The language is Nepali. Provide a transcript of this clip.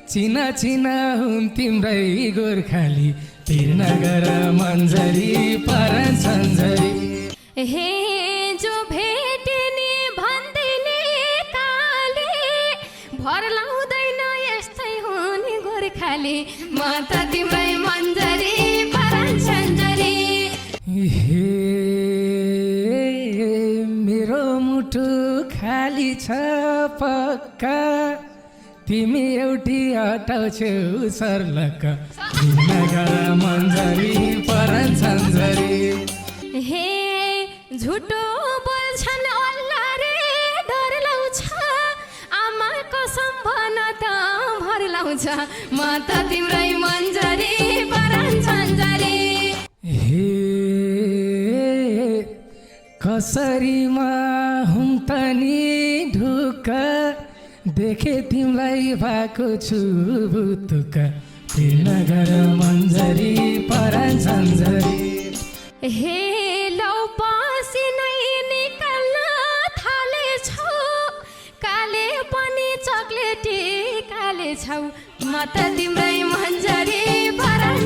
चिना चिना हुन् तिम्रै गोर्खाली तिर्न गर मन्जरी परन सन्जरी हे जो भेटिने भन्दैले काले भर लाउँदैन यस्तै हुने गोर्खाली म त तिम्रै मन्जरी परन सन्जरी हे मेरो मुटु खाली छ पक्का तिमी एउटी हटाउँछौ सर्लक तिर्न गर मन्जरी परन सन्जरी हे झुटो बोल्छन् अल्ला रे डर लाउँछ आमाको सम्भन त भर लाउँछ म त तिम्रै मन्जरी परन सन्जरी हे कसरीमा हुँ त नि ढुक्क देखे तिमीलाई भएको छु बुतुक तिर्न गर मन्जरी परन सन्जरी हे लौ पसिनै निकाल्न थालेछौ काले पनि चक्लेटी काले छौ म त तिम्रै मन्जरी परन